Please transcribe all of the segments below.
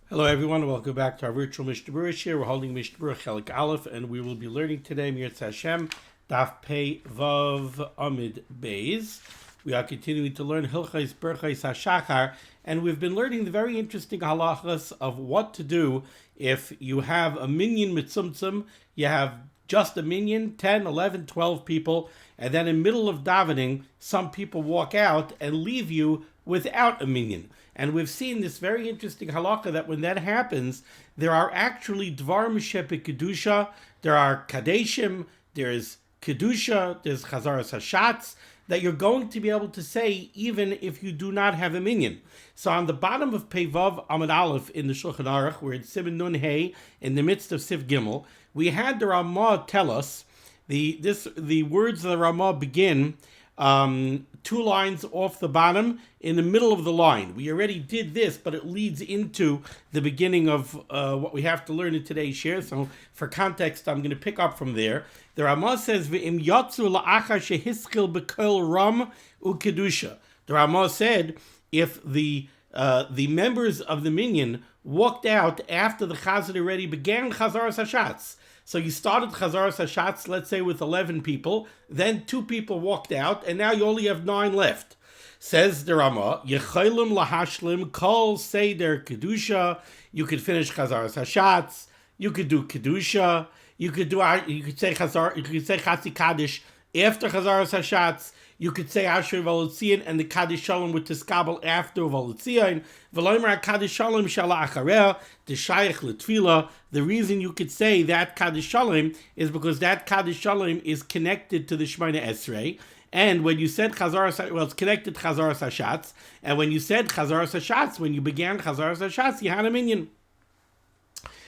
Hello everyone, welcome back to our virtual Mishnah Berurah here. We're holding Mishnah Berurah Chelik Aleph, and we will be learning today Mirz Hashem Daf Pei Vav Amid Beis. We are continuing to learn Hilchos Berchos HaShachar, and we've been learning the very interesting halachas of what to do if you have a minyan mitzumtzum, you have just a minyan, 10, 11, 12 people, and then in the middle of davening, some people walk out and leave you without a minyan. And we've seen this very interesting halakha that when that happens, there are actually dvar mishepik kedusha, there are kadeshim, there's kedusha, there's chazaras hashatz, that you're going to be able to say even if you do not have a minyan. So on the bottom of Peivav Amud Aleph in the Shulchan Aruch, we're in Siman Nun Hey, in the midst of Siv Gimel, we had the Ramah tell us, the words of the Ramah begin 2 lines off the bottom in the middle of the line. We already did this, but it leads into the beginning of what we have to learn in today's share. So for context, I'm going to pick up from there. The Ramah says, "V'im yatzu la'achar shehiskil b'kol ram u'kedusha." The Ramah said, if the members of the minyan walked out after the chazan already began chazaras hashatz. So you started chazaras hashatz, let's say with 11 people, then 2 people walked out, and now you only have 9 left. Says the Ramah, Yecholim lahashlim kol seder kedusha. You could finish chazaras hashatz. You could do kedusha. You could say chatzi kaddish after chazaras hashatz. You could say Asher Volotzian and the Kaddish Shalom with Tiskabel after Volotzian. Veloimer Kaddish Shalom Shala Achareh, the Shayach L'Tfila. The reason you could say that Kaddish Shalom is because that Kaddish Shalom is connected to the Shemona Esrei. And when you said Chazaras, well, it's connected to Chazaras Hashatz. And when you said Chazaras Hashatz, when you began Chazaras Hashatz, you had a minyan.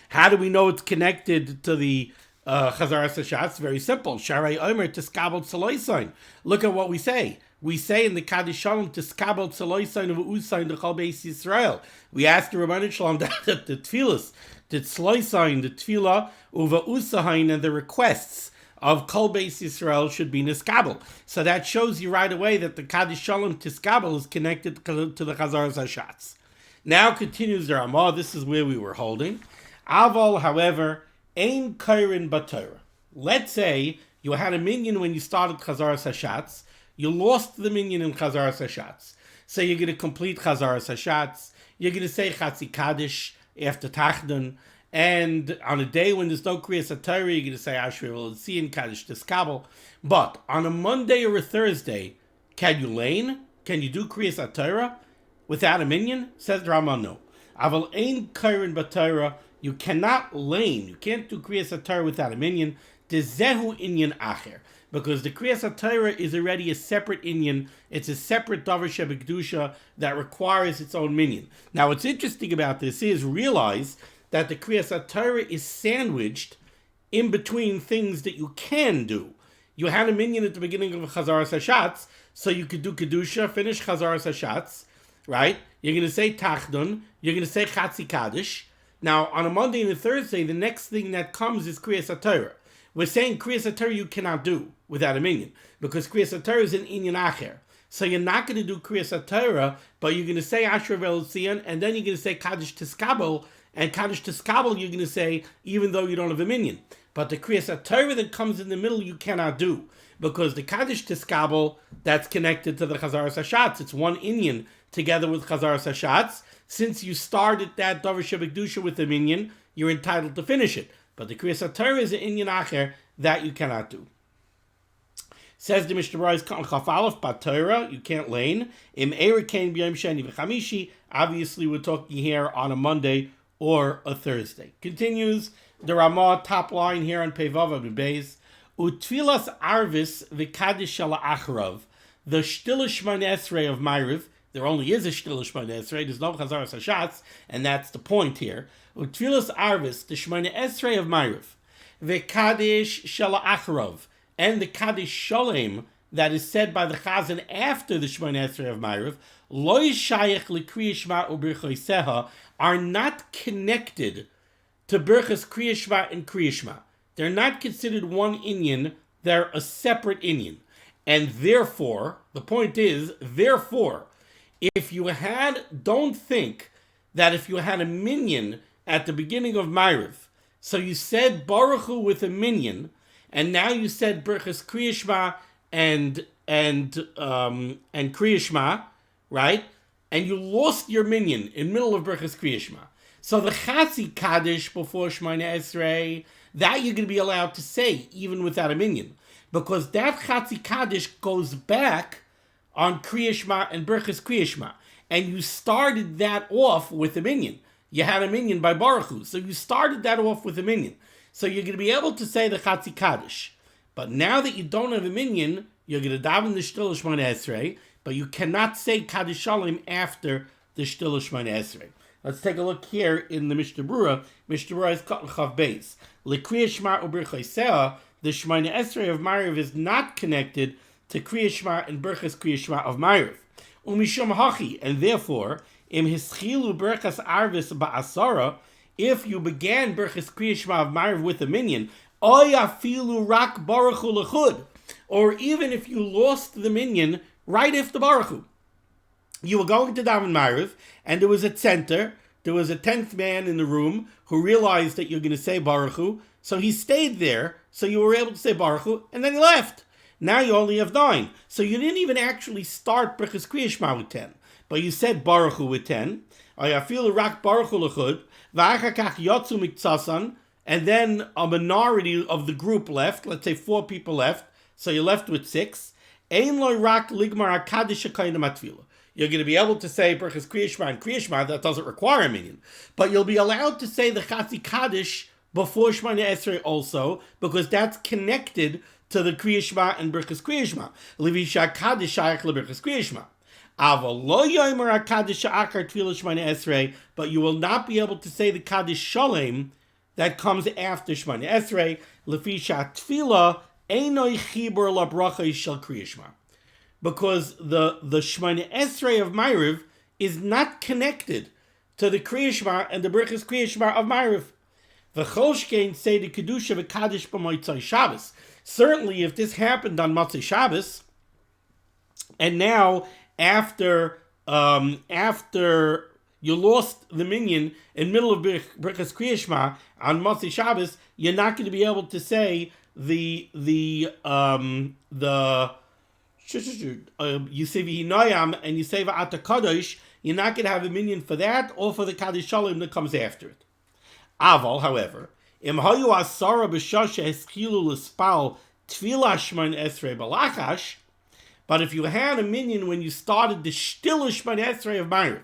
How do we know it's connected to the Chazaras Hashatz? Very simple. Sharei Omer Tiskabel Tzaloisain. Look at what we say. We say in the Kaddish Shalom Tiskabel Tzaloisain V'usain D'chol Beis Yisrael. We ask the Rabbanan Shalom that the Tfilas, the Tzaloisain, the Tfila, Uva'usain, and the requests of Kol Beis Yisrael should be Niskabel. So that shows you right away that the Kaddish Shalom Tiskabel is connected to the Chazaras Hashatz. Now continues the Ramah. This is where we were holding. Aval, however, Ein Kairin Batorah. Let's say you had a minyan when you started Chazaras Hashatz. You lost the minyan in Chazaras Hashatz. So you're going to complete Chazaras Hashatz. You're going to say Chatzi Kaddish after Tachdon. And on a day when there's no Kriyas HaTorah, you're going to say Asher Volotzian Kaddish Tiskabel. But on a Monday or a Thursday, can you lane? Can you do Kriyas HaTorah without a minyan? Says the Rambam, no. Aval Ein Kairin Batorah. You cannot lane, you can't do Kriyas HaTorah without a minyan. Dezehu inyan acher. Because the Kriyas HaTorah is already a separate inyan. It's a separate davar shebekdusha that requires its own minyan. Now what's interesting about this is realize that the Kriyas HaTorah is sandwiched in between things that you can do. You had a minyan at the beginning of Chazaras Hashatz, so you could do Kedusha, finish Chazaras Hashatz, right? You're going to say Tachdon, you're going to say Chatzi Kaddish. Now, on a Monday and a Thursday, the next thing that comes is Kriyas HaTorah. We're saying Kriyas HaTorah you cannot do without a minyan, because Kriyas HaTorah is an inyan acher. So you're not going to do Kriyas HaTorah, but you're going to say Asher Volotzian, and then you're going to say Kaddish Tiskabel, and Kaddish Tiskabel you're going to say even though you don't have a minyan. But the Kriyas HaTorah that comes in the middle you cannot do, because the Kaddish Tiskabel, that's connected to the Chazaras Hashatz. It's one inyan together with Chazaras Hashatz. Since you started that davar shebekdusha with the minyan, you're entitled to finish it. But the Kriyas HaTorah is an inyan acher that you cannot do. Says the Mishnah Berurah, Chaf Aleph Batorah, you can't lane. Im Eir Kain B'Yom Sheni V'Chamishi. Obviously, we're talking here on a Monday or a Thursday. Continues the Ramah, top line here on Peivav Amud Beis. Utfilas Arvis V'Kadish Shala Achrav. The Shtila Shemona Esrei of Ma'ariv. There only is a Shtila Shemona Esrei. There's no Chazaras Hashatz, and that's the point here. Utfilas Arvis, the Shemona Esrei of Ma'ariv. V'Kadish Shala Achrav. And the Kaddish Shalom that is said by the Chazan after the Shemona Esrei of Ma'ariv, Loi Shayach L'Kriyas Shema U'Birchoseha, are not connected to Birchas Kriyas Shema and Kriyas Shema. They're not considered one inyan, they're a separate inyan. And therefore, the point is, therefore, if you had, don't think that if you had a minyan at the beginning of Ma'ariv, so you said Baruch Hu with a minyan, and now you said Berchas Kriya Shema and Kriya Shema, right? And you lost your minyan in the middle of Berchas Kriya Shema. So the Chatzi Kaddish before Shemona Esrei, that you're going to be allowed to say even without a minyan, because that Chatzi Kaddish goes back on Kriya Shema and Berchas Kriya Shema, and you started that off with a minyan. You had a minyan by Baruch Hu, so you started that off with a minyan. So you're going to be able to say the Chatzi Kaddish. But now that you don't have a minyan, you're going to daven the Shtil Shemona Esrei, but you cannot say Kaddish Shalom after the Shtil Shemona Esrei. Let's take a look here in the Mishnah Berurah. Mishnah Berurah is katan chav beis. L'kriya Shema u'berchosea, the Shemona Esrei of Ma'ariv is not connected to Kriya Shema and Berchas Kriya Shema of Ma'ariv. Umishum hachi, and therefore, im hischilu berchas arvis ba'asara, if you began Berchas Kriya Shema of Ma'ariv with a minyan, oy afilu rak Baruch Hu lechud, or even if you lost the minyan right after Baruch Hu. You were going to daven Ma'ariv, and there was a tzenter, there was a 10th man in the room who realized that you're going to say Baruch Hu, so he stayed there, so you were able to say Baruch Hu, and then he left. Now you only have 9. So you didn't even actually start Berchas Kriya Shema with 10, but you said Baruch Hu with 10. I feel rak Baruch Hu lechud, v'achakach yotzu miktsasan, and then a minority of the group left. Let's say 4 people left, so you're left with 6. Ein loy rak ligmar hakadish hakayim atfilah. You're going to be able to say Berchas Kriya Shema and Kriya Shema. That doesn't require a minyan, but you'll be allowed to say the Chatzi Kaddish before Shemona Esrei also, because that's connected to the Kriya Shema and Berchas Kriya Shema. Levisha Kaddish shayach leBerchas Kriya Shema. Aval lo yomer HaKaddish she'achar tefillah Shemona Esrei, but you will not be able to say the Kaddish Shalom that comes after Shemona Esrei. Lefisha tefillah einoi chibur labracha shel Kriya Shema, because the Shemona Esrei of Ma'ariv is not connected to the Kriya Shema and the Berchas Kriya Shema of Ma'ariv. V'chol shkein say the kedusha v'kaddish b'motzai Shabbos. Certainly, if this happened on Motzei Shabbos, and now after you lost the minyan in the middle of Berchas Kriya Shema on Motzei Shabbos, you're not going to be able to say you say v'hinoyam and you say v'ata kadosh. You're not going to have a minyan for that or for the Kaddish Shalom that comes after it. Aval, however, im hayu asara b'shasha eschilu l'spal tefillah Shemona Esrei b'lachash, but if you had a minyan when you started the shtil Shemona Esrei of Ma'ariv,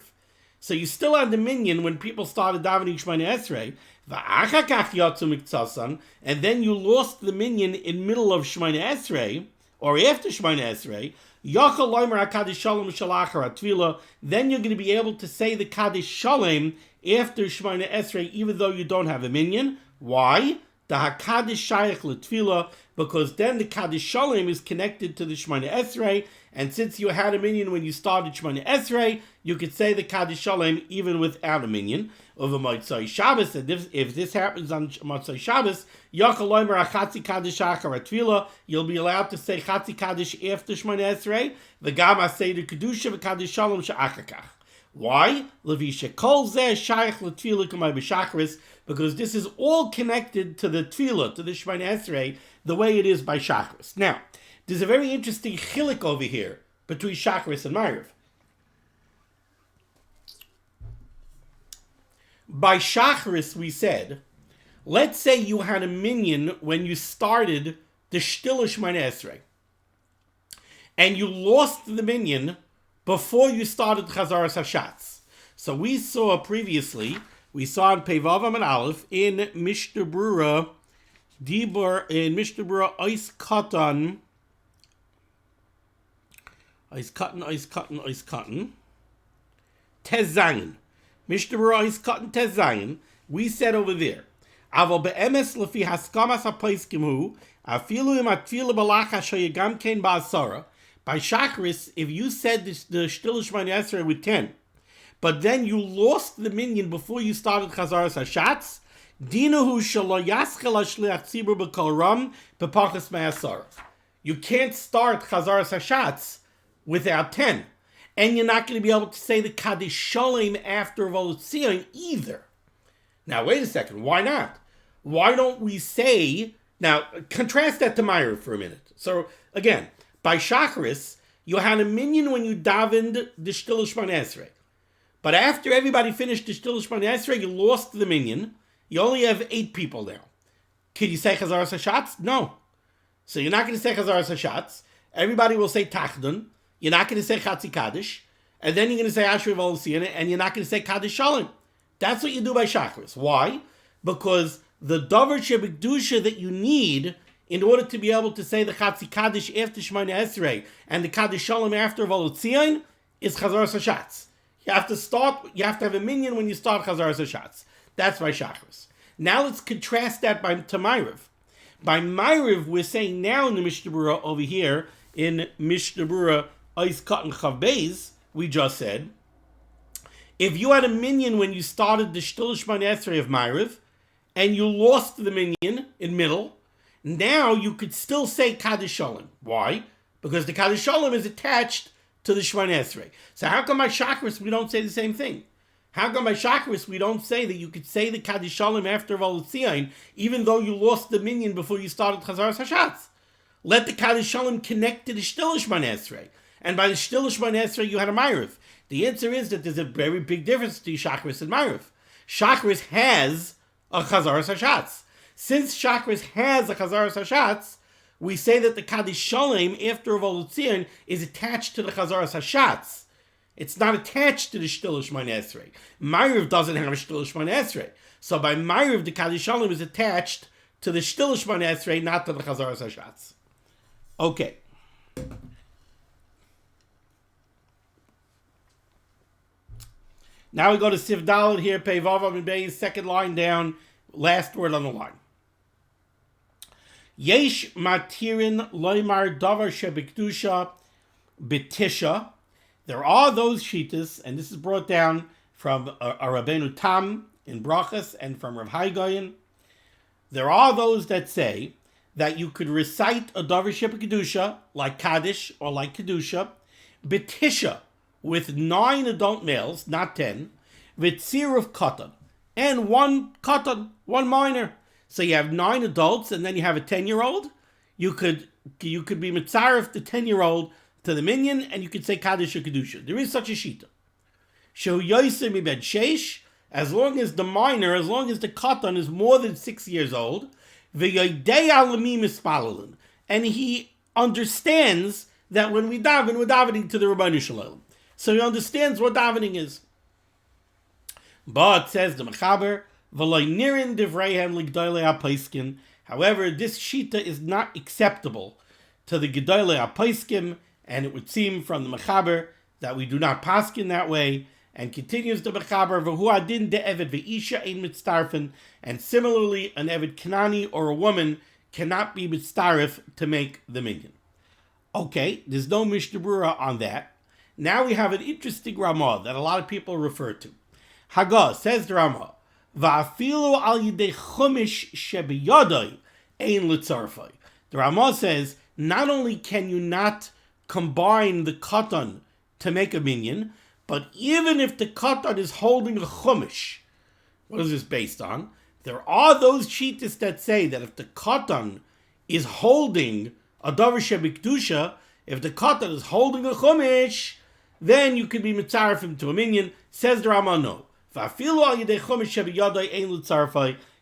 so you still had the minyan when people started davening Shemona Esrei, v'achakach yatzu miktsasan, and then you lost the minyan in the middle of Shemona Esrei, or after Shemona Esrei, yachal loimer HaKaddish Shalom shalachar atfilah, then you're going to be able to say the Kaddish Shalom after Shemona Esrei, even though you don't have a minyan. Why? The HaKaddish shayach l'tfilah, because then the Kaddish Shalom is connected to the Shemona Esrei, and since you had a minyan when you started Shemona Esrei, you could say the Kaddish Shalom even without a minyan. Over Motzei Shabbos, and if this happens on Motzei Shabbos, Yachal Loimer HaChatzi Kaddish Achar HaTfilah, you'll be allowed to say Chatzi Kaddish after Shemona Esrei, V'gam HaSeder Kedusha V'Kaddish Shalom She'achakach. Why? Levisha Kol Zeh Shayach L'Tfilah K'may B'Shachris, because this is all connected to the Tfilah, to the Shemona Esrei, the way it is by Shachris. Now, there's a very interesting chilik over here between Shachris and Ma'ariv. By Shachris, we said, let's say you had a minyan when you started the Shtil Shemona Esrei, and you lost the minyan before you started Chazaras Hashatz. So we saw previously, we saw in Peivav and Aleph in Mishnah Berurah, Ois Katan, Tezayin. Mishnah Berurah is katan tezayin. We said over there, Aval be'emes lefi haskamas hapaiskim hu afilu im atfilah b'lachash hayagam kein ba'asara. By Shachris, if you said the Shtil Shemona Esrei with 10, but then you lost the minyan before you started Chazaras Hashatz, dinuhu shelo yaschel hashliach tzibur b'kol ram b'pachas me'asara. You can't start Chazaras Hashatz without 10. and you're not going to be able to say the Kaddish Shalom after Volotzion either. Now, wait a second. Why not? Why don't we say... Now, contrast that to Ma'ariv for a minute. So, again, by Shacharis, you had a minyan when you davened the Shtil Shmon Esrei. But after everybody finished the Shtil Shmon Esrei, you lost the minyan. You only have 8 people now. Can you say Chazaras HaShatz? No. So you're not going to say Chazaras HaShatz. Everybody will say Tachdon. You're not going to say Chatzi Kaddish. And then you're going to say Ashrei Volosiyana, and you're not going to say Kaddish Shalom. That's what you do by Shacharis. Why? Because the Davar Shebekdusha that you need in order to be able to say the Chatzi Kaddish after Shemona Esrei and the Kaddish Shalom after Volotzion is Chazaras HaShatz. You have to have a minyan when you start Chazaras HaShatz. That's by Shacharis. Now let's contrast that to Ma'ariv. By Ma'ariv, we're saying now in the Mishnah Berurah over here, in Mishnah Berurah Ois Katan Chav Beis, we just said, if you had a minyan when you started the Shtil Shmon Esrei of Ma'ariv, and you lost the minyan in middle, now you could still say Kaddish Shalom. Why? Because the Kaddish Shalom is attached to the Shmon Esrei. So how come by Shacharis we don't say the same thing? How come by Shacharis we don't say that you could say the Kaddish Shalom after Volotzion, even though you lost the minyan before you started Chazaras HaShatz? Let the Kaddish Shalom connect to the Shtil Shmon Esrei. And by the Shtil Shmon Esrei you had a Ma'ariv. The answer is that there's a very big difference between Shacharis and Ma'ariv. Shacharis has a Chazaras HaShatz. Since Shacharis has a Chazaras HaShatz, we say that the Kaddish Shalom after Volotzion is attached to the Chazaras HaShatz. It's not attached to the Shtil Shmon Esrei. Ma'ariv doesn't have a Shtil Shmon Esrei. So by Ma'ariv, the Kaddish Shalom is attached to the Shtil Shmon Esrei, not to the Chazaras HaShatz. Okay. Now we go to Siv Dalet here, Pei Vav Amid Beis, second line down, last word on the line. Yesh matirin loymar davar shebekdusha betisha. There are those shitas, and this is brought down from Rabbeinu Tam in Brachas and from Rav Haigayin. There are those that say that you could recite a davar shebekdusha like Kaddish or like Kedusha betisha, with 9 adult males, not 10, with tzir of katan, and 1 katan, 1 minor. So you have 9 adults, and then you have a 10-year-old. You could be mitzaref the 10-year-old to the minyan, and you could say Kaddish or Kedusha. There is such a shita. Shehu yoser mibed sheish, as long as the katan is more than 6 years old, v'yoydei alami mispalelin, and he understands that when we're davening to the Rabbanu Shalom. So he understands what davening is. But, says the Mechaber, v'loy nirin divreihem l'gdolei ha'paiskim. However, this shita is not acceptable to the Gedolei ha'paiskim, and it would seem from the Mechaber that we do not paskin that way. And continues the Mechaber, v'hu adin de'eved v'isha ein mitztarfen, and similarly, an eved Kanani or a woman cannot be mitztaref to make the minyan. Okay, there's no Mishnah Berurah on that. Now we have an interesting Ramah that a lot of people refer to. Hagah, says the Ramah, Va'afilu al yidei chumash shebiyadai ein litzarfai. The Ramah says, not only can you not combine the katan to make a minyan, but even if the katan is holding a chumash, what is this based on? There are those shitas that say that if the katan is holding a davar shebekdusha, if the katan is holding a chumash, then you could be mitzaref him to a minyan. Says the Ramah, no.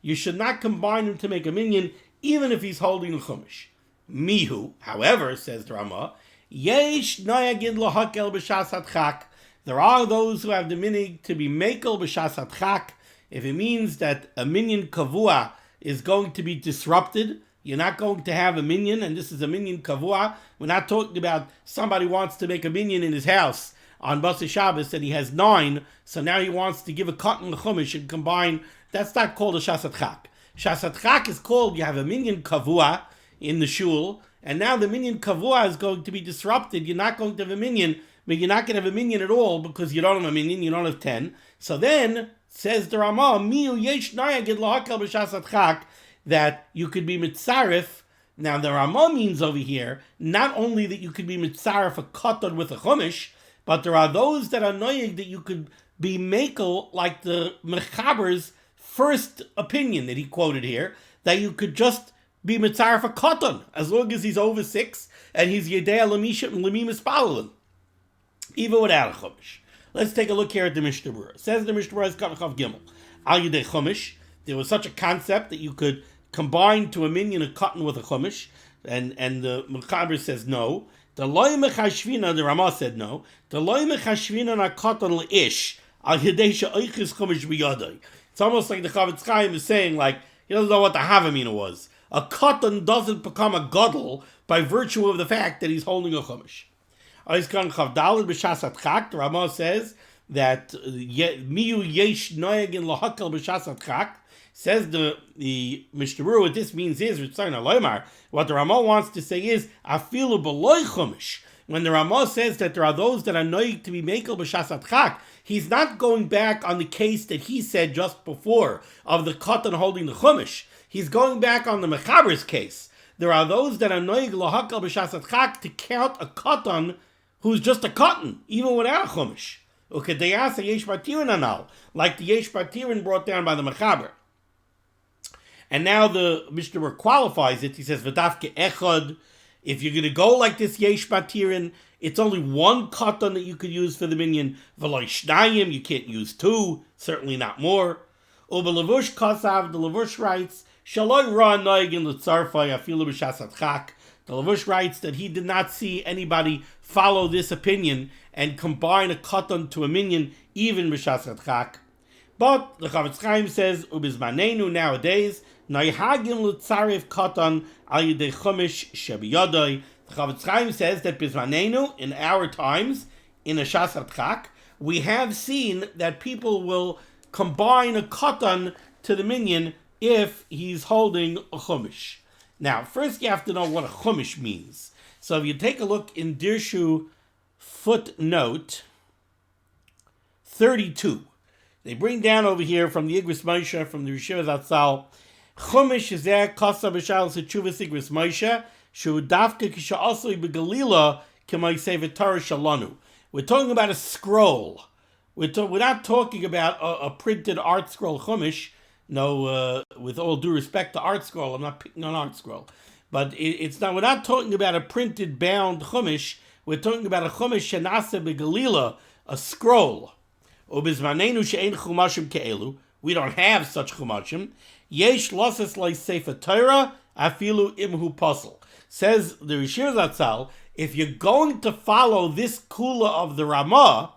You should not combine him to make a minyan, even if he's holding a chumash. Mihu, however, says the Ramah, yesh noyagid lohakel b'shas hadchak. There are those who have the minig to be mekel b'shas hadchak. If it means that a minyan kavua is going to be disrupted, you're not going to have a minyan, and this is a minyan kavua. We're not talking about somebody wants to make a minyan in his house on Basa Shabbos, and he has 9, so now he wants to give a katan chumash and combine. That's not called a shasat chak. Shasat chak is called, you have a minyan kavua in the shul, and now the minyan kavua is going to be disrupted. You're not going to have a minyan, but you're not going to have a minyan at all because you don't have a minyan, you don't have 10. So then, says the Ramah, miu yesh nayagid lahakel b'shasat chak, that you could be mitzaref. Now the Ramah means over here, not only that you could be mitzaref a katan with a chumash, But there are those that are noyig that you could be makel, like the Mechaber's first opinion that he quoted here, that you could just be mitzaref for katan as long as he's over 6 and he's yedei lemimis palin, even without a chumash. Let's take a look here at the Mishnah Berurah. It says the Mishnah Berurah is Chav Gimel al yedei chumash. There was such a concept that you could combine to a minyan a katan with a chumash, and the Mechaber says no. The loy mechashvina, the Ramah said no. The loy mechashvina na katan leish al yedei she'oiches chumash biyadai. It's almost like the Chavetz Chaim is saying, like, he doesn't know what the Havamina was. A katan doesn't become a gadol by virtue of the fact that he's holding a chumash. The Ramah says that miyu yesh noyag in lahakel b'shasat chak. Says the Mishnah Berurah, what this means is, what the Ramah wants to say is, afilu b'loy chumash. When the Ramah says that there are those that are noyig to be mekel b'shasat chak, he's not going back on the case that he said just before of the katan holding the chumash. He's going back on the Mechaber's case. There are those that are noyig lahakal b'shasat chak to count a katan who's just a katan, even without a chumash. Okay, they ask a yesh batirin anal, like the yesh batirin brought down by the Mechaber. And now the Mishnah Berurah qualifies it. He says, v'dafke echad, if you're going to go like this yesh batirin, it's only one katan that you could use for the minyan. V'loy shnayim, you can't use 2, certainly not more. Uba levush kasav, the Levush writes, Shaloi ra noigin l'tzarfai afilu b'shasat chak. The Levush writes that he did not see anybody follow this opinion and combine a katan to a minyan, even b'shasat chak. But the Chavetz Chaim says, ubizmanenu nowadays, noihagim l'tzarif katan al yedei chumash shebiyadai. The Chavetz Chaim says that bizmanenu, in our times, in a shasat chak, we have seen that people will combine a katan to the minyan if he's holding a chumash. Now, first you have to know what a chumash means. So if you take a look in Dirshu footnote 32, they bring down over here from the Igris Moshe, from the Yeshiva Zatzal, chumash is there, kasa b'shal s'tshuvas Igris Moshe, shu dafka kisha asoi b'galila k'may Sefer Torah shalanu. We're talking about a scroll. We're not talking about a printed art scroll chumash. No, with all due respect to art scroll, I'm not picking on art scroll. But it's not. We're not talking about a printed bound chumash. We're talking about a chumash shenase begalila, a scroll. Ubizmanenu she'ein chumashim ke'elu. We don't have such chumashim. Yesh losses like Sefer Torah afilu imhu pasel. Says the Yeshiva Zatzal, if you're going to follow this kula of the Ramah,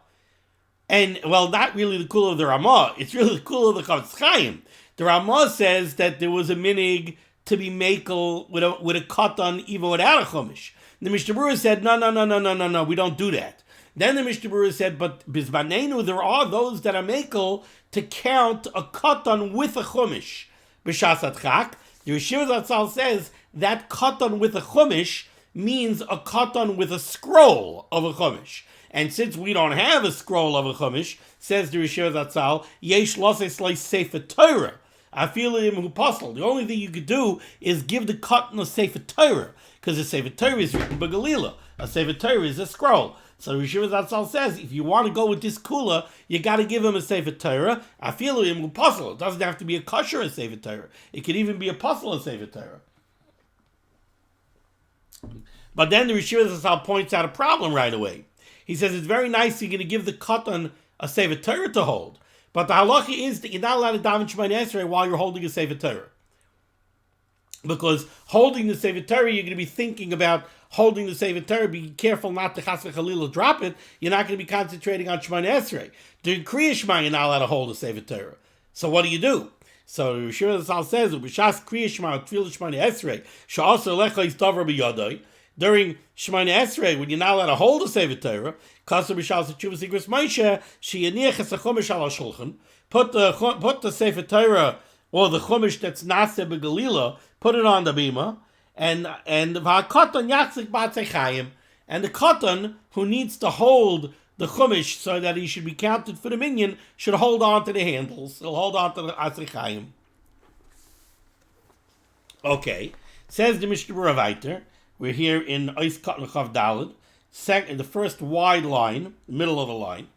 and, well, not really the kula of the Ramah, it's really the kula of the Chavetz Chaim. The Ramah says that there was a minig to be makel with a katan even without a chumash. The Mishnah Berurah said, no, we don't do that. Then the Mishnah Berurah said, but bizmanenu, there are those that are makel to count a katan with a chumash. B'shasat chak, the Yeshiva Zatzal says that katan with a chumash means a katan with a scroll of a chumash. And since we don't have a scroll of a chumash, says the Yeshiva Zatzal, yesh loses like Sefer Torah. I feel him who puzzle. The only thing you could do is give the katan a Sefer Torah, because the Sefer Torah is written by Galila. A Sefer Torah is a scroll. So Yeshiva Zatzal says, if you want to go with this kula, you got to give him a Sefer Torah. I feel him who puzzle. It doesn't have to be a kosher a Sefer Torah. It could even be a puzzle a Sefer Torah. But then the Yeshiva Zatzal points out a problem right away. He says it's very nice you're going to give the katan a Sefer Torah to hold, but the halacha is that you're not allowed to daven Shemoneh Esrei while you're holding a Sefer Torah. Because holding the Sefer Torah, you're going to be thinking about holding the Sefer Torah. Be careful not to chas v'chalila drop it. You're not going to be concentrating on Shemoneh Esrei. During Kriya Shema, you're not allowed to hold a Sefer Torah. So what do? So Yeshiva Zatzal says, "B'shas Kriya Shema, Tefillah Shemoneh Esrei, she'asar lecha is davar b'yadai." During Shemoneh Esrei, when you're not allowed to hold a Sefer Torah, Kasser b'shal s'tshuvas Igros Moshe, she'yaniach es hachumash al hashulchan, put the Sefer Torah, or the chumash that's nase begalila, put it on the bima, and v'hakatan yatzik b'atzei chayim, and the katan who needs to hold the chumash so that he should be counted for the minyan should hold on to the handles. He'll hold on to the atzei chayim. Okay, says the Mishnah Berurah weiter. We're here in Ois Katan Chav Daled. the first wide line, middle of the line.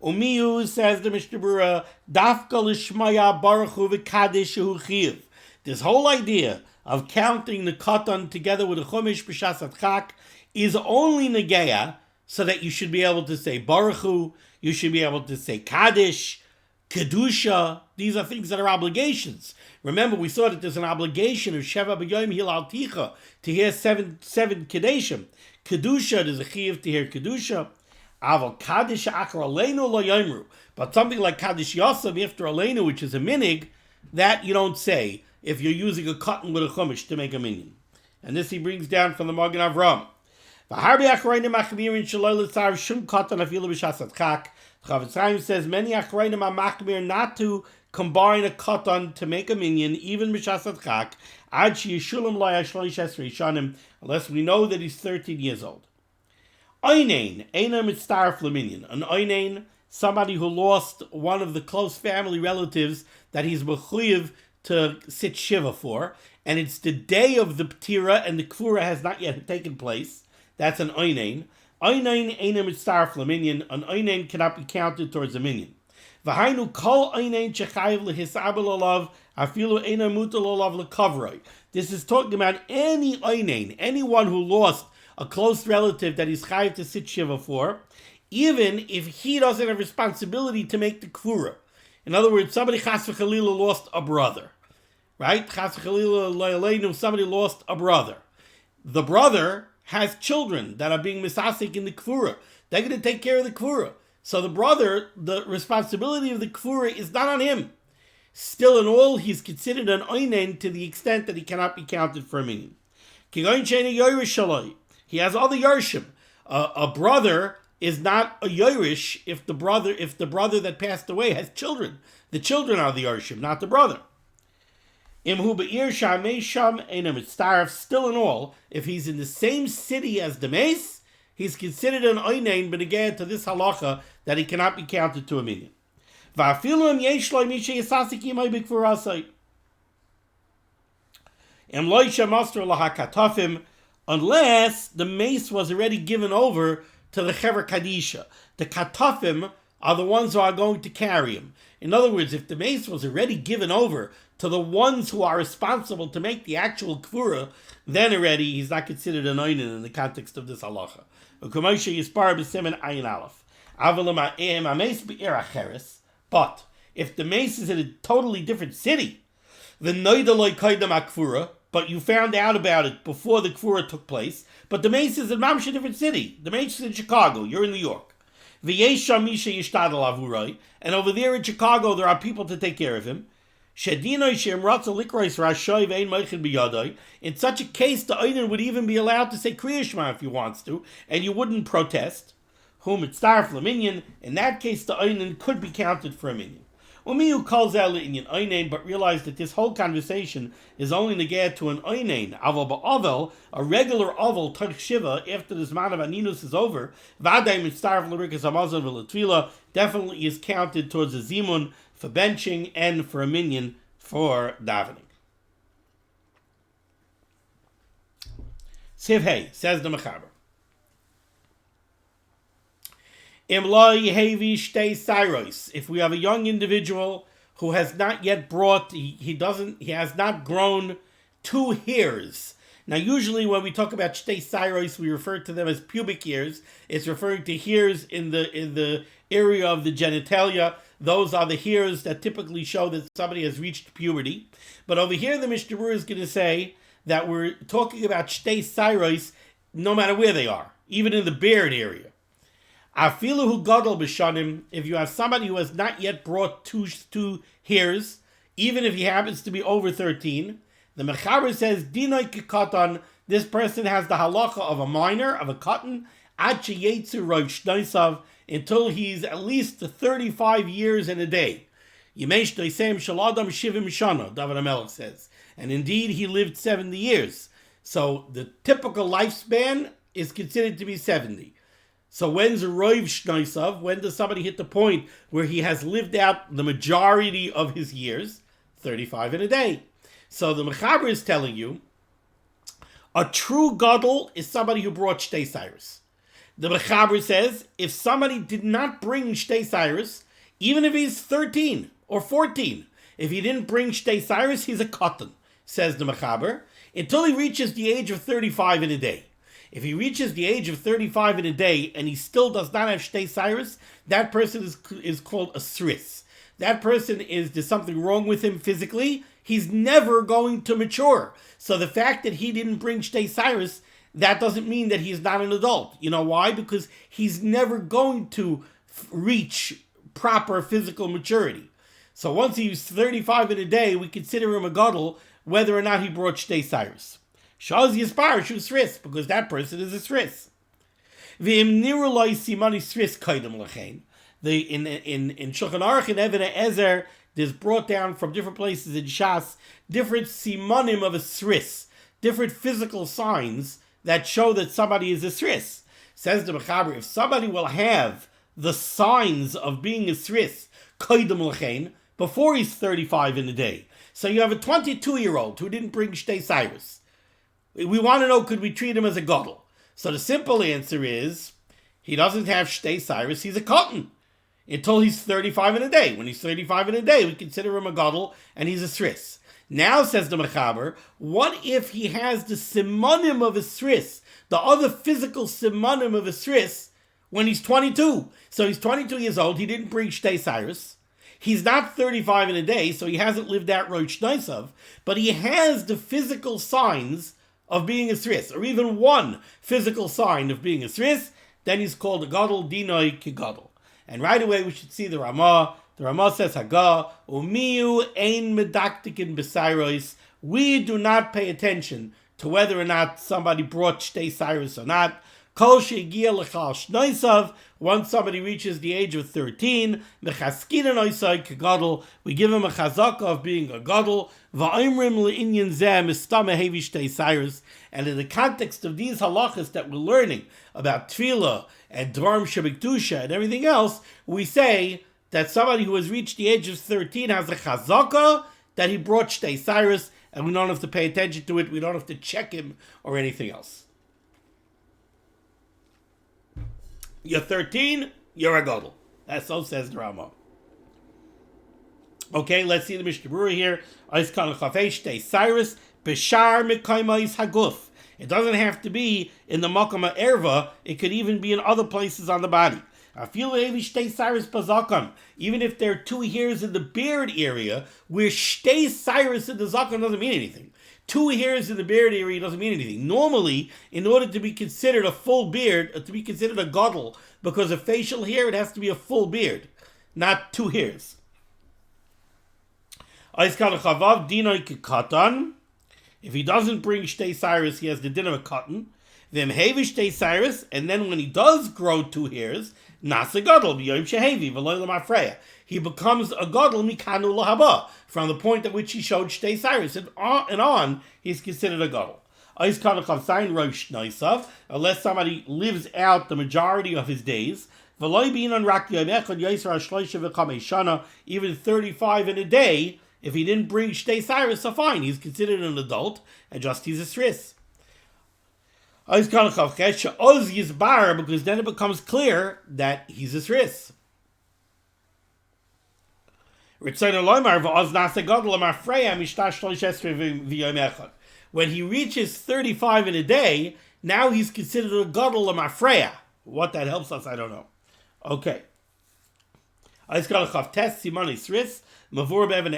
Umiyu, says the Mishnah Berurah, dafka l'shmaya baruch hu v'kadesh hu chiv. This whole idea of counting the katan together with the Chumash b'shas adchak is only negeya so that you should be able to say baruch hu, you should be able to say kaddish, kedusha. These are things that are obligations. Remember, we saw that there's an obligation of sheva b'yoyim hilal ticha to hear seven kedeshim. Kedusha, there's a chiyuv to hear kedusha. Aval kaddish achar aleinu lo yomru. But something like kaddish yosem after aleinu, which is a minig, that you don't say if you're using a katan with a chumash to make a minyan. And this he brings down from the Magen Avram. Chavetz Chaim says many achrayim are machmir not to combine a katan to make a minyan, even b'shas adchak, ad sheyishulam lo yashloish esrei shanim, unless we know that he's 13 years old. Oinein, eina mitzaref leminyan. An oinein, somebody who lost one of the close family relatives that he's mechuyev to sit shiva for, and it's the day of the ptira and the kvura has not yet taken place. That's an oinein. Oinein eina mitzaref leminyan. An oinein cannot be counted towards a minyan. V'hainu kol oinein shechayiv lehisabel olav afilu eina mutal olav lekavroi. This is talking about any oinein, anyone who lost a close relative that he's chayiv to sit shiva for, even if he doesn't have responsibility to make the kvura. In other words, somebody chas v'chalila lost a brother, right? Chas v'chalila lo'aleinu, somebody lost a brother. The brother has children that are being misasik in the kvura. They're going to take care of the kvura. So the brother, the responsibility of the kvura is not on him. Still in all, he's considered an oinen to the extent that he cannot be counted for a minyan. He has other yarshim. A brother is not a yorish if the brother that passed away has children. The children are the yarshim, not the brother. Still in all, if he's in the same city as the mace, he's considered an oinen beneged to this halacha that he cannot be counted to a minyan. Unless the mace was already given over to the Chever Kadisha. The Katafim are the ones who are going to carry him. In other words, if the mace was already given over to the ones who are responsible to make the actual Kvura, then already he's not considered an oinen in the context of this halacha. But if the mace is in a totally different city, the noidaloi kaidam akfura, but you found out about it before the kvura took place, but the mace is in Mamsh, a different city. The mace is in Chicago, you're in New York. And over there in Chicago, there are people to take care of him. In such a case, the Oinen would even be allowed to say Kriya Shema if he wants to, and you wouldn't protest. In that case, the Oinen could be counted for a minyan. Umiyu calls out Inyan Oinen, but realize that this whole conversation is only neged to an Oinen. Aval ba'avel, a regular oval Tarch Shiva, after the Zman of Aninus is over, Vaday mitzaref l'rikas hamazon v'letvila, definitely is counted towards a zimun for benching and for a minyan for davening. Siv Hey, says the Mechaber. If we have a young individual who has not yet brought, he has not grown 2 hairs. Now, usually when we talk about shtei sairos, we refer to them as pubic hairs. It's referring to hairs in the area of the genitalia. Those are the hairs that typically show that somebody has reached puberty. But over here, the Mishnah Berurah is going to say that we're talking about shtei sairos no matter where they are, even in the beard area. Afilu hu gadol b'shanim, if you have somebody who has not yet brought two hairs, even if he happens to be over 13, the Mechaber says, Dinoi katan, this person has the halacha of a minor, of a katan, ad sheyetzu roiv shnaisav, until he's at least 35 years and a day. Yemesh doisem shaladam shivim shana, David HaMelech says. And indeed, he lived 70 years. So the typical lifespan is considered to be 70. So when's a roiv shnaisav? When does somebody hit the point where he has lived out the majority of his years? 35 in a day. So the Mechaber is telling you, a true gadol is somebody who brought shtei sairos. The Mechaber says, if somebody did not bring Shtei Cyrus, even if he's 13 or 14, if he didn't bring Shtei Cyrus, he's a katan, says the Mechaber, until he reaches the age of 35 in a day. If he reaches the age of 35 in a day and he still does not have Shtei Cyrus, that person is called a sris. That person there's something wrong with him physically. He's never going to mature. So the fact that he didn't bring Shtei Cyrus, that doesn't mean that he's not an adult. You know why? Because he's never going to reach proper physical maturity. So once he's 35 in a day, we consider him a gadol, whether or not he brought Shtei Cyrus. Shaz Yispar Shu Sris, because that person is a Sris. V'im nirulai simani Sris kaidem lachein. In Shulchan Aruch and Even Ezer, there's brought down from different places in Shas different simanim of a Sris, different physical signs that show that somebody is a Sris. Says the Mechaber, if somebody will have the signs of being a Sris kaidem lachein before he's 35 in a day. So you have a 22-year-old who didn't bring Shtei Cyrus. We want to know, could we treat him as a gadol? So the simple answer is, he doesn't have Shtei Cyrus, he's a katan, until he's 35 in a day. When he's 35 in a day, we consider him a gadol, and he's a sris. Now, says the Mechaber, what if he has the simanim of a sris, the other physical simanim of a sris, when he's 22? So he's 22 years old, he didn't bring Shtei Cyrus, he's not 35 in a day, so he hasn't lived out Rosh Naisav, but he has the physical signs of being a sris, or even one physical sign of being a sris, then he's called a gadol, dinoi ki gadol. And right away we should see the Ramah. The Ramah says, Haga, umiyu ein medaktikin b'sairos. We do not pay attention to whether or not somebody brought Shtei Cyrus or not. Kol she'egia l'chal shnaisav. Once somebody reaches the age of 13, mechaskinan oisai ki gadol. We give him a chazaka of being a gadol. Va'imrim le'inyan zeh mistama hevi Shtei Cyrus. And in the context of these halachas that we're learning about tefillah and dvarim shebikdusha and everything else, we say that somebody who has reached the age of 13 has a chazaka that he brought Shtei Cyrus, and we don't have to pay attention to it, we don't have to check him or anything else. You're 13, you're a gadol. That's so says the Rama. Okay, let's see the Mishnah Berurah here. Shtei Cyrus, b'shar mekaymais haguf. It doesn't have to be in the makam erva. It could even be in other places on the body. Even if there are 2 hairs in the beard area, where Shtei Cyrus in the zakon doesn't mean anything. 2 hairs in the beard area doesn't mean anything. Normally, in order to be considered a full beard, to be considered a gadol, because of facial hair, it has to be a full beard, not 2 hairs. If he doesn't bring Shtei Cyrus, he has the din of a katan. Then hevi Shtei Cyrus, and then when he does grow 2 hairs, nasa gadol b'yom shehevi v'lo l'mafreya. He becomes a gadol mikanu lahaba, from the point at which he showed Shtei Cyrus, and on he's considered a gadol. Unless somebody lives out the majority of his days, even 35 in a day, if he didn't bring Shtei Cyrus, so fine, he's considered an adult, and just he's a sris. Because then it becomes clear that he's a sris. When he reaches 35 in a day, now he's considered a gadol l'mafreya. What that helps us, I don't know. Okay. Siman Sris. Even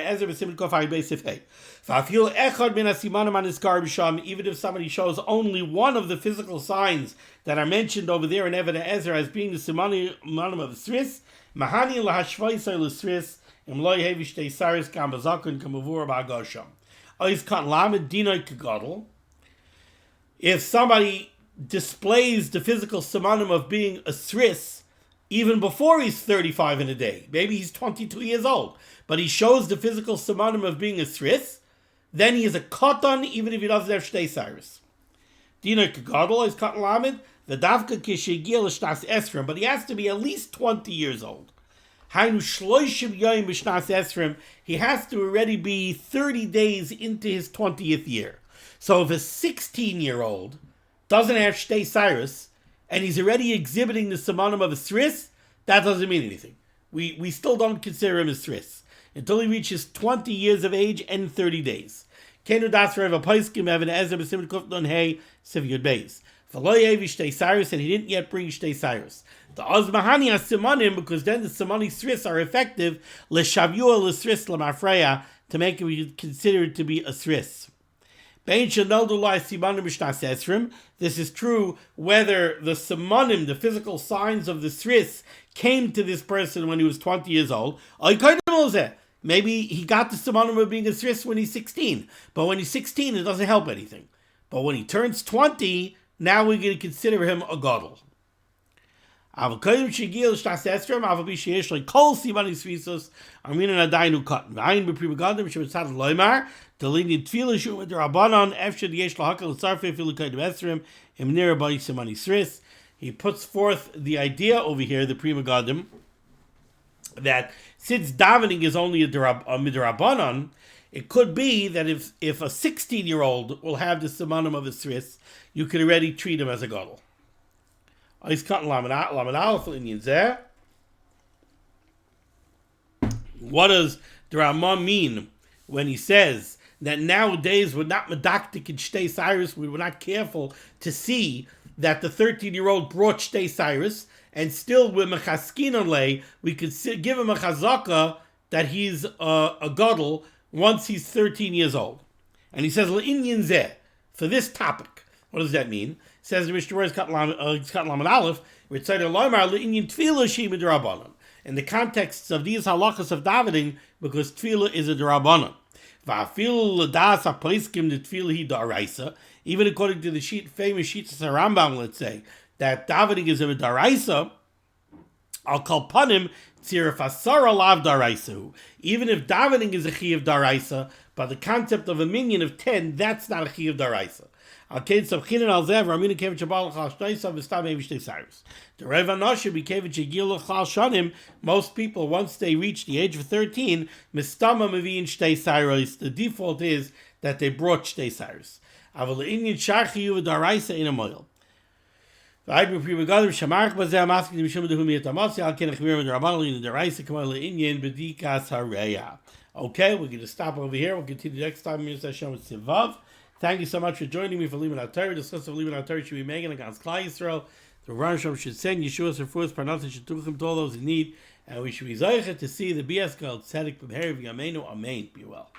if somebody shows only one of the physical signs that are mentioned over there in Even Ezer as being the simanim of the sris, mahani lahashvaisay l'sris imloy hevi Shtei Cyrus kam bazakun kamavur ba'agosham. Ois kan lamed dinoi kagadol. If somebody displays the physical simanim of being a sris even before he's 35 in a day, maybe he's 22 years old, but he shows the physical simanim of being a sris, then he is a katan even if he doesn't have Shtei Cyrus. Dina kagadol is katan lamed, the davka kishegiel l'shnas esrim, but he has to be at least 20 years old. Hainu shloishim yoyim b'shnas esrim, he has to already be 30 days into his 20th year. So if a 16-year-old doesn't have Shtei Cyrus, and he's already exhibiting the Simanim of a Sris, that doesn't mean anything. We still don't consider him a Sris until he reaches 20 years of age and 30 days. Kenu das Rav Aposkim Evan Ezra B'Siman Kuf Nun Hey Siv Yud Beis. V'lo yevi Shtei Cyrus, and he didn't yet bring Shtei Cyrus. The Ozmahani has Simanim, because then the Simani Sris are effective l'shavua l'sris l'mafreya, to make him considered to be a Sris. This is true whether the Simanim, the physical signs of the Sris, came to this person when he was 20 years old. Maybe he got the Simanim of being a Sris when he's 16. But when he's 16, it doesn't help anything. But when he turns 20, now we're going to consider him a Gadol. He puts forth the idea over here, the Pri Megadim, that since davening is only a midrabanan, it could be that if a 16-year-old will have the simanim of a Sris, you could already treat him as a gadol. What does the Ramah mean when he says that nowadays we're not medaktik in Shtei Cyrus, we were not careful to see that the 13-year-old brought Shtei Cyrus, and still with mechaskin on we could give him a chazaka that he's a gadol once he's 13 years old. And he says le'inyan zeh, for this topic. What does that mean? It says the Mishnah Berurah Katan Lamed Aleph, recited loymar le'inyan tefillah she midrabanan. In the context of these halachas of davening, because tefillah is a drabanan. Va'afil l'das ha'poiskim the tefillah hi da'araisa. Even according to the famous sheets of Rambam, let's say, that davening is a daraisa, I'll call panim tzirif asara lav daraisahu. Even if davening is a chi of daraisa, by the concept of a minyan of 10, that's not a chi of daraisa. Al kain sabchinan al zev ramina kevich abal chal shneisa v'stam evishtei cyrus. The Rev Anashe bekevich agil chal shanim. Most people, once they reach the age of 13, mistama mevin shtei cyrus. The default is that they brought shtei cyrus. Aval inyan sharchi uv daraisa in a moil. Okay, we're going to stop over here. We'll continue next time with Sivav. Thank you so much for joining me for limud HaTorah. Discussing limud HaTorah should be making against Klal Yisrael. The Rosh Hashanah should send Yeshua's refuahs parnasim shtuchim to all those in need, and we should be zeicher to see the BS called Tzedek B'Meherav Yameinu. Amen. Be well.